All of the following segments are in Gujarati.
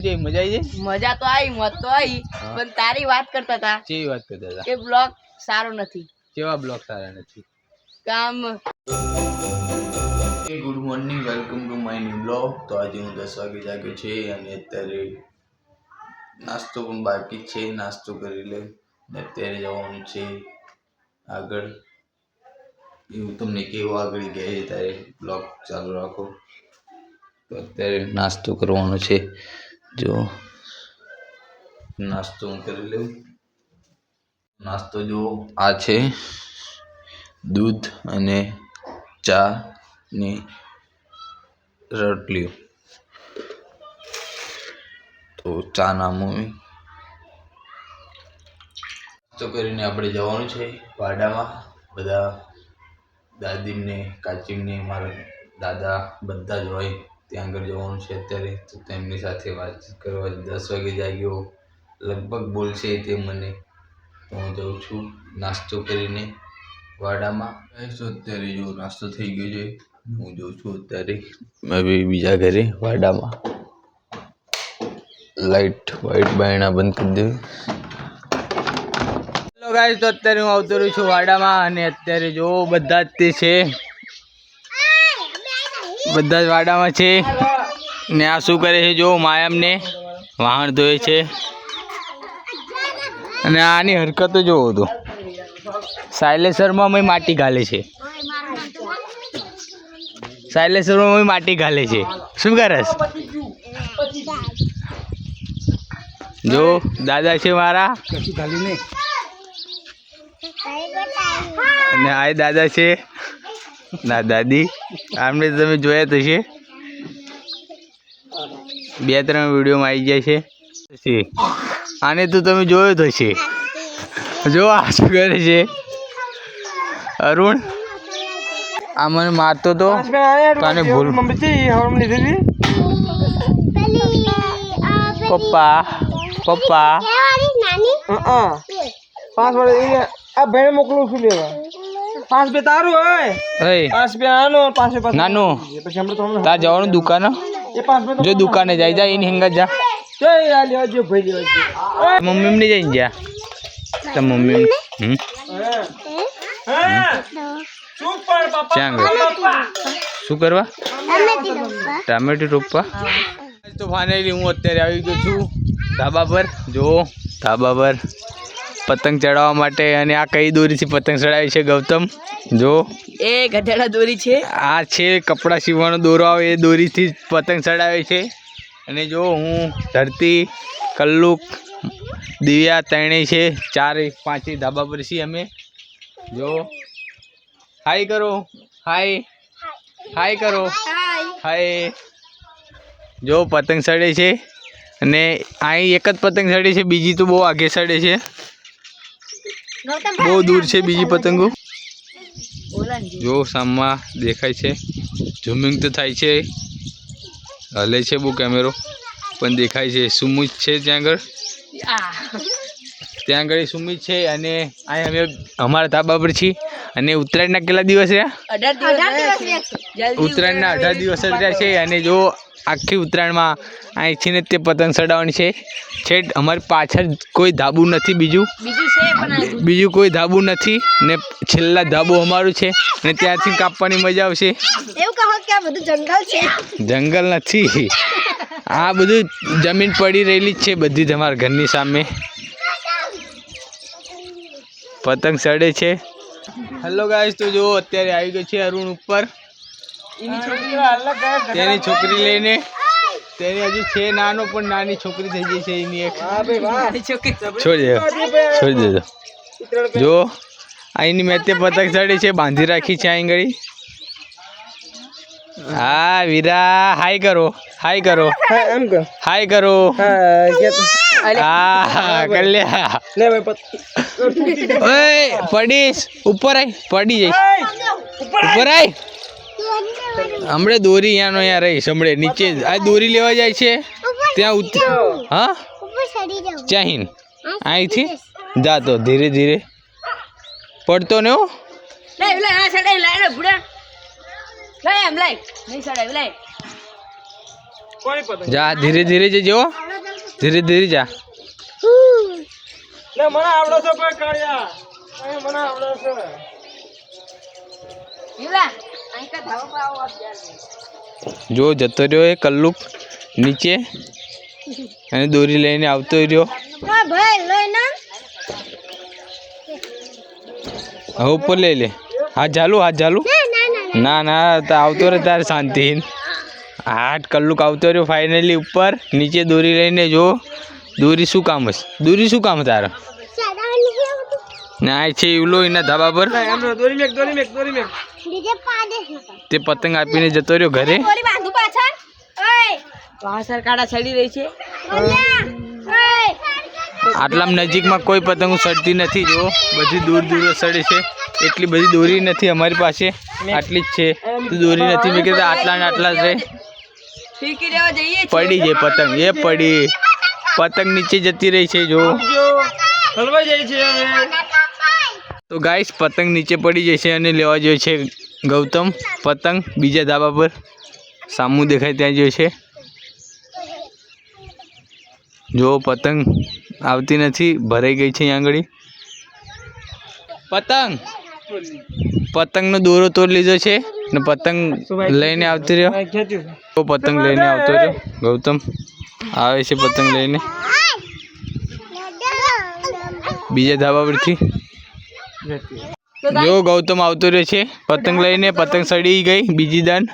મજા આવી જાય? મજા તો આવી, મત તો આવી, પણ તારી વાત કરતા હતા. કેવી વાત કરતા હતા? કે બ્લોગ સારો નથી. કેવા બ્લોગ સારા નથી? કામ. Good morning, welcome to my new blog. તો આજે હું 10 વાગે જાગ્યો છે અને અત્યારે નાસ્તો પણ બાકી છે. નાસ્તો કરી લે ને અત્યારે જવાનું છે આગળ. એવું તમને કેવું આગળ ગયા ત્યારે બ્લોગ ચાલુ રાખો. તો અત્યારે નાસ્તો કરવાનો છે. જો નાસ્તો હું કરી લઉં. નાસ્તો જો આ છે દૂધ અને ચા ની રોટલીઓ. તો ચા ના મમ્મી નાસ્તો કરીને આપણે જવાનું છે વાડામાં. બધા દાદીને કાચીને મારા દાદા બધા જ હોય ત્યાં આગળ જવાનું છે અત્યારે. તો તેમની સાથે વાતચીત કરવા 10 વાગે જાગ્યો લગભગ બોલશે તે મને. તો હું જાઉં છું નાસ્તો કરીને વાડામાં. તો અત્યારે જો નાસ્તો થઈ ગયો છે. હું જાઉં છું અત્યારે હવે બીજા ઘરે વાડામાં. લાઈટ વાઈટ બાયણા બંધ કરી દે. હેલો ગાઈસ, તો અત્યારે હું આવતો રહ્યો છું વાડામાં અને અત્યારે જો બધા જ તે છે, બધા જ વાડામાં છે ને આ શું કરે છે જો માયામને વાહણ ધોય છે અને આની હરકતો જોવો તો સાયલેન્સરમાં માટી ગાલે છે. સાયલેન્સરમાં માટી ગાલે છે. શું કરસ? જો દાદા છે મારા અને આ દાદા છે ના દાદી. આમને તમે જોયા તો છે, 2-3 વિડીયોમાં આવી જાય છે. આને તો તમે જોયો તો છે. જો આ શું કરે છે અરુણ. આ મને મારતો તો તને ભૂલ. પપ્પા પપ્પા મોકલું છું લેવા. 5 બે તારું હોય, 5 બે આનો, 5 બે નાનું તાર જવાનું દુકાન. જો દુકાને જાય જાય એની હંગા જા. મમ્મી ને જઈને જા. તો મમ્મી શું કરવા? ટામેટી રોપવા. તો ફાઇનલી હું અત્યારે આવી ગયો છું ધાબા પર. જો ધાબા પર પતંગ ચડાવવા માટે. અને આ કઈ દોરીથી પતંગ ચડાવી છે ગૌતમ? જો એ ગધેડા દોરી છે. આ છે કપડાં સીવવાનો દોરો આવે એ દોરીથી પતંગ ચડાવે છે. અને જો હું ધરતી, કલ્લુક, દિવ્યા ત્રણેય છે, 4-5 ધાબા પર છીએ અમે. જો હાય કરો, હાય હાય કરો, હાય. જો પતંગ ચડે છે અને અહીં એક જ પતંગ ચડે છે, બીજી તો બહુ આગે ચડે છે. બહુ દૂર છે બીજી પતંગો. જો સામમાં દેખાય છે. ઝૂમિંગ તો થાય છે, હલે છે બહુ કેમેરો પણ દેખાય છે. સુમિત છે ત્યાં આગળ, ત્યાં આગળ સુમિત છે. અને અહીં અમે અમારા ધાબા પર છીએ. અને ઉત્તરાયણના કેટલા દિવસ રહ્યા? 18 દિવસ. ઉત્તરાયણના 18 દિવસ રહ્યા છે. અને જો આખી ઉત્તરાયણમાં અહીંથી ને તે પતંગ ચડાવવાની છે. છેટ અમારી પાછળ કોઈ ધાબુ નથી, બીજું કોઈ ધાબુ નથી ને છેલ્લા ધાબુ અમારું છે. અને ત્યાંથી કાપવાની મજા આવશે. એવું કહો કે આ બધું જંગલ છે? જંગલ નથી, આ બધું જમીન પડી રહેલી જ છે બધી તમારા ઘરની સામે. પતંગ ચડે છે. હેલો ગાઈસ, તો જો અત્યારે આવી ગયો છે અરુણ ઉપર. તેની છોકરી લઈને. તેની હજુ છે નાનો પણ નાની છોકરી થઈ ગઈ છે એની એક. છોડી દેજો. જો અહીંની મેં તે પતંગ ચડે છે, બાંધી રાખી છે અહીં ગળી. હા વીરા, હાય કરો, હાય કરો, હાય કરો. હા કલ્યા ઓય પડીશ. ઉપર આય, પડી જઈશ. ઉપર આય. હમણાં દોરી યાનો યાર રહી હમણે નીચે. આ દોરી લેવા જાય છે ત્યાં. હા ચાહીન અહીંથી જાતો ધીરે ધીરે પડતો ને. હો જા ધીરે ધીરે જજો. ધીરે ધીરે જા. લે મને આવડો છે કોઈ કાળિયા મને આવડો છે યુલા અંકા ધાવા પર આવો આપ યાર જો જતો રહ્યો એ કલ્લુક નીચે અને દોરી લઈને આવતો રહ્યો. હા ભાઈ લઈ ના હવે ઉપર લઈ લે. હાથ ઝાલું ના ના તો આવતો રહે તારે શાંતિ. હાથ કલ્લુક આવતો રહ્યો ફાઇનલી ઉપર. નીચે દોરી લઈને જો. દોરી શું કામ હશે? દોરી શું કામ તારે? ના છે એવલો એના ધાબા પર દોરી મેક તે પતંગ આપીને જતો રહ્યો ઘરે. થોડી બાંધુ પાછળ ઓય પાછળ કાડા છડી રહી છે ઓય આટલા નજીકમાં કોઈ પતંગ સડતી નથી. જો બધી દૂર દૂર સડે છે. એટલી બધી દોરી નથી અમારી પાસે, આટલી જ છે. તો દોરી નથી મેં કીધું આટલા ને આટલા જ રહે. ફીકી દેવા જઈએ પડી જાય પતંગ. એ પડી પતંગ નીચે જતી રહી છે. જો હલવાઈ જાય છે હવે તો ગાઈસ પતંગ નીચે પડી જશે અને લેવા જોઈએ છે ગૌતમ પતંગ બીજા ધાબા પર. સામું દેખાય ત્યાં જોઈએ છે. જો પતંગ આવતી નથી, ભરાઈ ગઈ છે અહીંયા આગળ. પતંગનો દોરો તોડ લીધો છે ને પતંગ લઈને આવતી રહ્યો. તો પતંગ લઈને આવતો રહ્યો ગૌતમ. આવે છે પતંગ લઈને બીજા ધાબા પરથી. જો ગૌતમ આવતો રહ્યો છે પતંગ લઈને. પતંગ સડી ગઈ બીજી દાન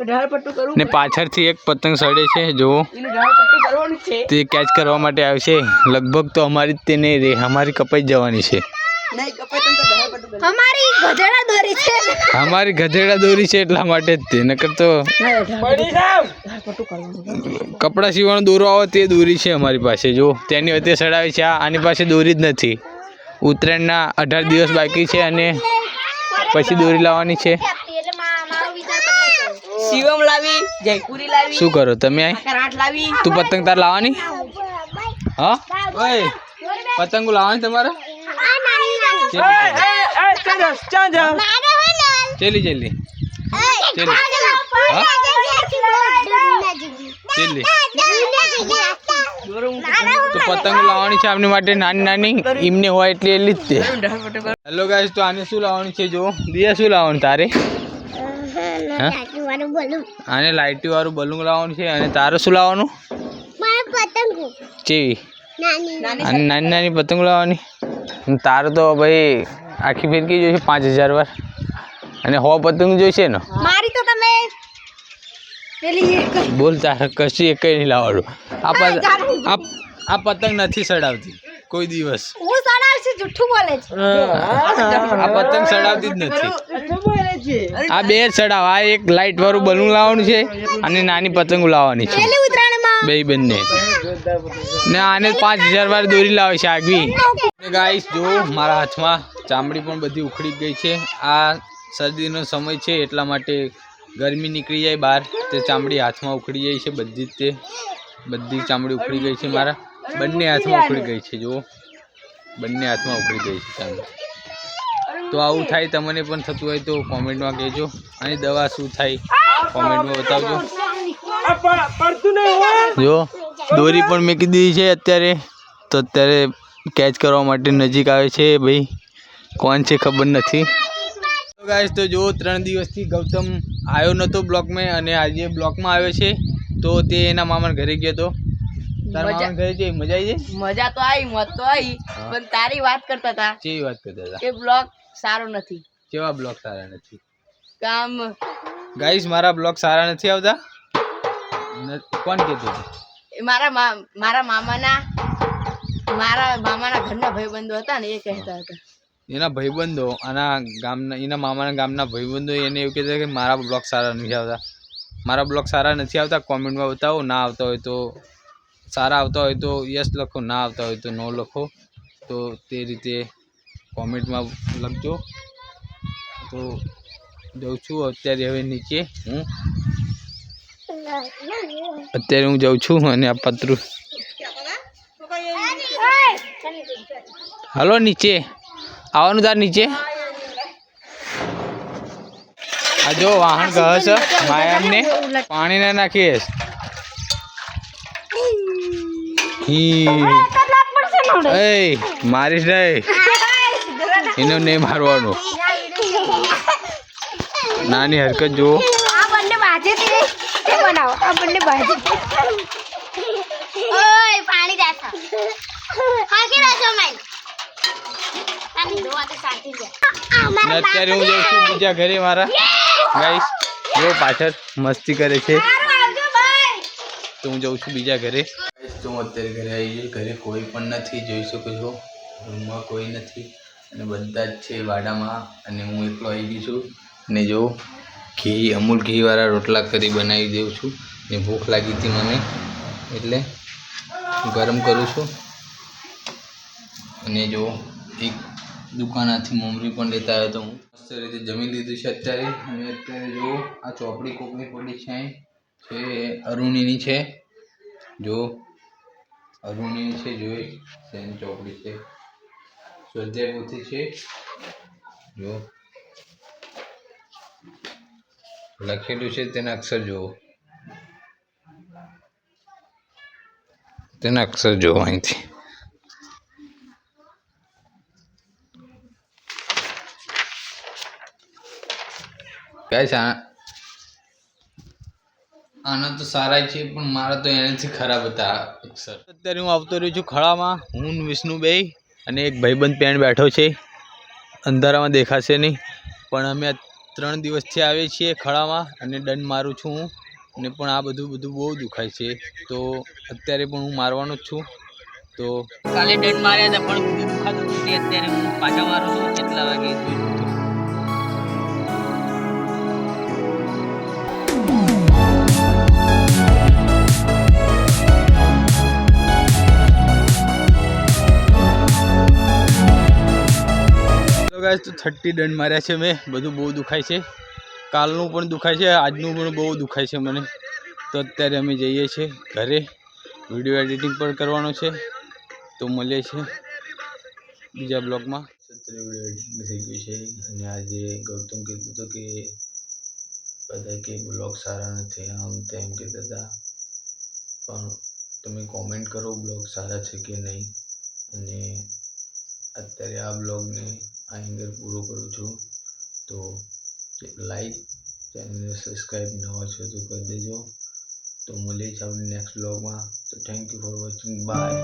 ઢાળ પટ્ટું કરું ને પાછળથી એક પતંગ સડે છે. જો એનું ઢાળ પટ્ટું કરવાનું છે તે કેચ કરવા માટે આવશે. લગભગ તો અમારી જ તે નહીં રહે, અમારી કપાઈ જવાની છે. નહીં કપાય તો ઢાળ પટ્ટું કરું અમારી ગધેડા દોરી છે અમારી ગધેડા દોરી છે એટલા માટે જ તે. નકર તો પડી જાવ ઢાળ પટ્ટું કરવાનું કપડાં સીવવાનો દોરો આવે તે દોરી છે અમારી પાસે. જો તેની વચ્ચે સડાવી છે. આની પાસે દોરી જ નથી. ઉત્તરાયણના 18 દિવસ બાકી છે અને પછી દોરી લાવવાની છે. શિવમ લાવી જયપુરી લાવી શું કરો તમે? કરાટ લાવી તું પતંગ તાર લાવવાની? હા ઓય પતંગો લાવવાની તમારે? ચલી ચલી તો પતંગો લાવવાની છે આપણી માટે નાની નાની. એમને હોય એટલી એટલી જ તે. હેલો ગાઈસ તો આને શું લાવવાનું છે? જો દિયા શું લાવવાનું તારે? આને લાઇટી વાળું બલૂન લાવવાનું છે. અને તારે શું લાવવાનું? ચેવી નાની નાની પતંગ લાવવાની. તારે તો ભાઈ આખી ફિરકી જોઈશે 5000 વાર અને 100 પતંગ જોઈશે ને. મારી તો તમે પેલી બોલ તારે કશું એક નહીં લાવવાનું. આ પતંગ નથી સડાવતી કોઈ દિવસ. હું સડાવશે જુઠ્ઠું બોલે છે આ પતંગ સડાવતી જ નથી. આ બે સડાવ. આ એક લાઇટ વાળું બલૂન લાવવાનું છે અને નાની પતંગ લાવવાની છે પેલી ઉતરાણમાં બે બંને. ને આને 5000 વાર દોરી લાવે છે આગવી. ગાઈસ જો મારા હાથમાં ચામડી પણ બધી ઉખડી ગઈ છે. આ શરદીનો સમય છે એટલા માટે ગરમી નીકળી જાય બહાર તે ચામડી હાથમાં ઉખડી જાય છે બધી જ. તે બધી ચામડી ઉખડી ગઈ છે મારા બંને હાથમાં ઉખડી ગઈ છે. જો બંને હાથમાં ઉખડી ગઈ છે ચામડી. તો આવું થાય તમને પણ થતું હોય તો કોમેન્ટમાં કહેજો. અને દવા શું થાય કોમેન્ટમાં બતાવજો. જો દોરી પણ મેં કીધી છે અત્યારે. તો અત્યારે કેચ કરવા માટે નજીક આવે છે ભાઈ. કોણ છે ખબર નથી. તો ગાઈસ તો જો 3 દિવસથી ગૌતમ આવ્યો નહોતો બ્લોકમાં અને આજે બ્લોકમાં આવ્યો છે. તો તે એના મામાના ઘરે ગયો હતો. તારા મામાના ઘરે જઈ મજા આવી જાય? મજા તો આવી મત તો આવી પણ તારી વાત કરતા હતા. કેવી વાત કરતા હતા? એ બ્લોગ સારો નથી. કેવા બ્લોક સારા નથી? કામ ગાઈસ મારા બ્લોગ સારા નથી આવતા. કોણ કહેતું હતું? મારા મામાના ઘરના ભાઈબંધો હતા ને એ કહેતા હતા. એના ભાઈબંધો એના મામાના ગામના ભાઈબંધો એને એવું કહેતા કે મારા બ્લોગ સારા નથી આવતા. મારા બ્લોગ સારા નથી આવતા કોમેન્ટમાં બતાવો. ના આવતા હોય તો સારા આવતા હોય તો યસ લખો, ના આવતા હોય તો નો લખો. તો તે રીતે કોમેન્ટમાં લખજો. તો જાઉં છું અત્યારે હવે નીચે. હું જાઉં છું અને આ પતરું હલો નીચે આવવાનું તાર નીચે. આ જો વાહન કહે છે માયામને પાણી ના નાખીશ. મારીશ નહીં, એને નહીં મારવાનું. નાની હરકત જુઓ. આ બંને બાજે તે બનાવો. આ બંને બાજે. ઓય પાણી જાતા. હા કે રાજો માઈ. તારી દોવા તો શાંતિ છે. અત્યારે હું જઉં છું બીજા ઘરે મારા. ગાઈસ જો પાછળ મસ્તી કરે છે, તો હું જઉં છું બીજા ઘરે. તો હું અત્યારે ઘરે આવી ગયો. ઘરે કોઈ પણ નથી, જોઈ શકો છો. રૂમમાં કોઈ નથી અને બધા જ છે વાડામાં અને હું એકલો આવી ગયો છું. અને જો ઘી, અમૂલ ઘીવાળા રોટલા કરી બનાવી દઉં છું. ને ભૂખ લાગી હતી મને એટલે ગરમ કરું છું. અને જો એક દુકાનેથી મમરી પણ લેતા આવ્યો તો હું મસ્ત રીતે જમી લીધું છે અત્યારે. અને અત્યારે જો આ ચોપડી કોકની પડી છે, છે અરુણીની છે. જો અરુણીની છે, જોઈ શેની ચોપડી છે, સ્વાધ્યાય પોથી છે. જો લખેલું છે તેના અક્ષર જુઓ, તેના અક્ષર જુઓ અહીંથી. ગાઈસ આના તો સારા છે પણ મારા તો એનાથી ખરાબ હતા અક્ષર. અત્યારે હું આવતો રહ્યો છું ખળામાં. હું વિષ્ણુભાઈ અને એક ભાઈબંધ પેણ બેઠો છે. અંધારામાં દેખાશે નહીં પણ અમે 3 દિવસથી આવીએ છીએ ખળામાં અને દંડ મારું છું હું. અને પણ આ બધું બહુ દુખાય છે, તો અત્યારે પણ હું મારવાનો જ છું. તો કાલે દંડ માર્યા હતા પણ દુખાતું હતું તે અત્યારે હું પાછા મારું છું. કેટલા વાગે ગાઈસ તો 30 દંડ માર્યા છે મેં. બધું બહુ દુખાય છે, કાલનું પણ દુખાય છે, આજનું પણ બહુ દુખાય છે મને. તો અત્યારે અમે જઈએ છીએ ઘરે. વિડીયો એડિટિંગ પણ કરવાનો છે, તો મળીએ છીએ બીજા બ્લોગમાં. વિડીયો એડિટિંગ થઈ ગયું છે અને આજે ગૌતમ કીધું હતું કે બધા કે બ્લોગ સારા નથી, આમ તેમ કહેતા હતા. પણ તમે કોમેન્ટ કરો બ્લોગ સારા છે કે નહીં. અને અત્યારે આ બ્લોગને અહીં પૂરો કરું છું. તો લાઈક, ચેનલને સબસ્ક્રાઈબ ન હોય તો કરી દેજો. તો મળીએ છીએ આપણે નેક્સ્ટ બ્લોગમાં. તો thank you for watching. By.